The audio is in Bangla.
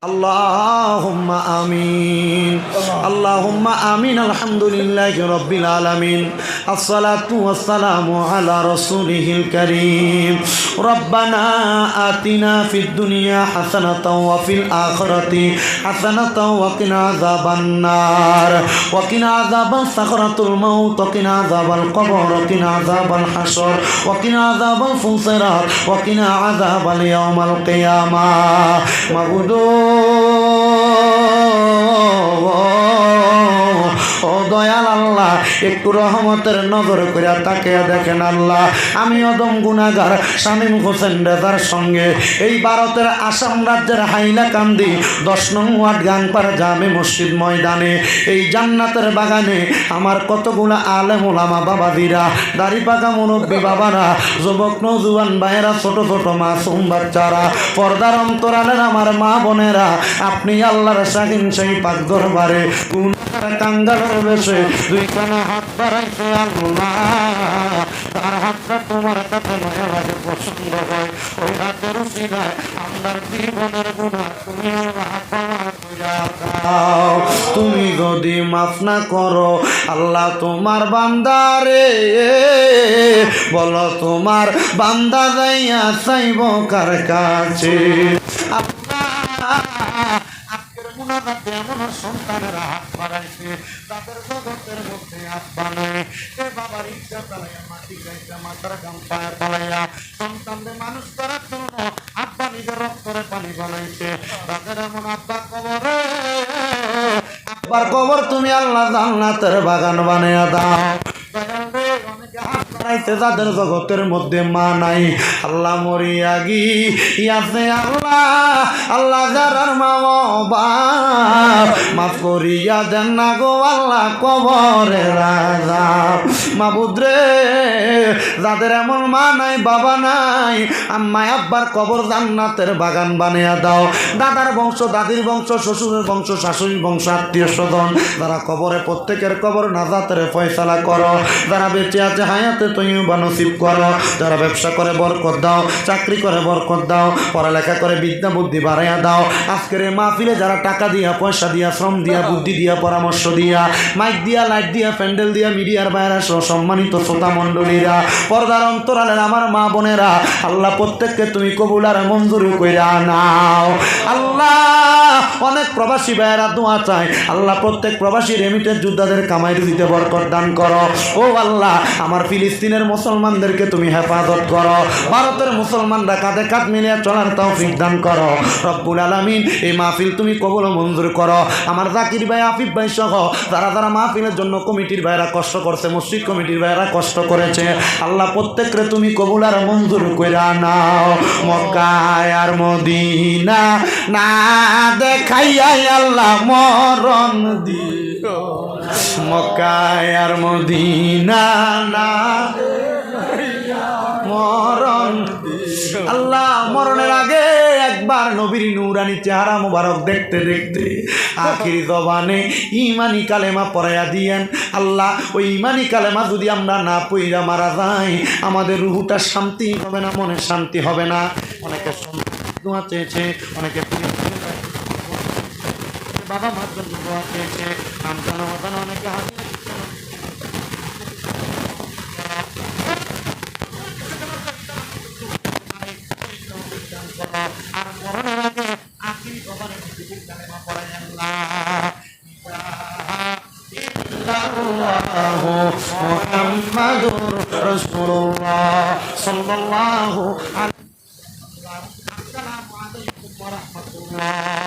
Allahumma amin. Allahumma amin. Alhamdulillahi rabbil alamin. Assalatu wassalamu ala rasulihil karim. Rabbana atina fid dunya hasanatan wa fil akhirati hasanatan wa qina adzaban nar wa qina adzabas sakratul maut wa qina adzabal qabr wa qina adzabal hasyr wa qina adzabal fusirat wa qina adzabal yaumal qiyamah. Mabudu ও দয়াল আল্লাহ, একটু রহমতের নজর করে তাকিয়ে দেখেন আল্লাহ। আমি অদম গুনাহগার শামীম হোসেন রেজার সঙ্গে এই ভারতের আসাম রাজ্যের হাইলাকান্দি 10 নং ওয়ার্ড গাংপাড়া জামে মসজিদ ময়দানে এই জান্নাতের বাগানে আমার কতগুলো আলেম ওলামা বাবাজিরা, দাড়ি পাকা মুরব্বী বাবারা, যুবক নওজোয়ান ভাইয়েরা, ছোট ছোট মাসুম বাচ্চারা, পর্দার অন্তরালের আমার মা বোনেরা, আপনি আল্লাহর শাহিন সেই পাক দরবারে কাঙ্গালের বেশে দুইখানা হাত বাড়াইছে আল্লাহ। তার হাতটা তোমার কাছে মায়া লাগে, পছন্দ হয়, ওই হাতের উসিলায় আমার জীবনের গুনাহ তুমি দাও। তুমি যদি মাফ না করো আল্লাহ তোমার বান্দারে, বলো তোমার বান্দা যাইয়া চাইব কার কাছে? সন্তানেরা হাত বাড়াইছে, তাদের জগতের মধ্যে হাত বানায় এ বাবা রিক্সা চালাইয়া মাটি গাইছা মাথার গাম পায়া চালাইয়া সন্তানদের মানুষ করার জন্য আব্বা নিজের রক্তরে পানি বানাইছে। তাদের এমন আব্বা কবরে, আব্বার কবর তুমি আল্লাহ জান্নাতের বাগান বানাইয়া দাও। যাদের জগতের মধ্যে মা নাই আল্লাহ মরিয়া গিয়াছে আল্লাহ, আল্লাহ যারার মা বাপ মাফ করিয়া দেন না গো আল্লাহ কবরে রাজা। মাবুদ রে, যাদের এমন মা নাই বাবা নাই, আম্মা আব্বার কবর জান্নাতের বাগান বানিয়ে দাও। দাদার বংশ, দাদির বংশ, শ্বশুরের বংশ, শাশুড়ির বংশ, আত্মীয় স্বজন যারা কবরে, প্রত্যেকের কবর নাজাতের ফয়সালা করো। যারা বেঁচে আছে হায়াতে তৈবা নসিব করো। যারা ব্যবসা করে বরকত দাও, চাকরি করে বরকত দাও, পড়ালেখা করে বিদ্যা বুদ্ধি বাড়াইয়া দাও। আজকের এই মাহফিলে যারা টাকা দিয়া, পয়সা দিয়া, শ্রম দিয়া, বুদ্ধি দিয়া, পরামর্শ দিয়া, মাইক দিয়া, লাইট দিয়া, প্যান্ডেল দিয়া, মিডিয়ার বাইরে সহ সম্মানিত শ্রোতা মণ্ডলীরা, পর্দার অন্তরালের আমার মা বোনেরা, আল্লাহ প্রত্যেককে তুমি কবুল আর মঞ্জুর কইরা নাও আল্লাহ। অনেক প্রবাসী ভাইয়েরা দোয়া চায় আল্লাহ, প্রত্যেক প্রবাসী রেমিটেন্স যোদ্ধাদের কামাই রুজিতে বরকত দান করো। ও আল্লাহ, আমার ফিলিস্তিনের মুসলমানদেরকে তুমি হেফাজত করো। ভারতের মুসলমানরা কাঁধে কাঁধ মিলিয়ে চলার তৌফিক দান করো রব্বুল আলামিন। এই মাহফিল তুমি কবুল মঞ্জুর করো। আমার জাকির ভাই, আফিফ ভাই সহ যারা যারা মাহফিলের জন্য কমিটির ভাইরা কষ্ট করছে, মসজিদ কমিটির ভাইরা কষ্ট করেছে, আল্লাহ প্রত্যেককে তুমি কবুল আর মঞ্জুর কইরা নাও। মক্কা আর মদিনা না দেখাইয়া আল্লাহ মরণ দিও, মক্কা আর মদিনা না মরণ আল্লাহ। মরণের আগে একবার নবীর নূরানি চেহারা মুবারক দেখতে দেখতে আখির জবানে ইমানি কালেমা পড়াইয়া দিয়েন আল্লাহ। ওই ইমানি কালেমা যদি আমরা না পইরা মারা যাই, আমাদের রুহুটা শান্তি হবে না, মনে শান্তি হবে না। অনেকে দোয়া চেয়েছে, অনেকে বাবা মার জন্য দোয়া চেয়েছে, আমদানা মাদানা অনেকে হাত আর মরণের আগে আখির জবানে নবীর কালেমা পড়াই আল্লাহ ইল্লাল্লাহু মুহাম্মাদুর রাসূলুল্লাহ সাল্লাল্লাহু আলাইহি ওয়া সাল্লাম। আসসালামু আলাইকুম ওয়া রাহমাতুল্লাহ।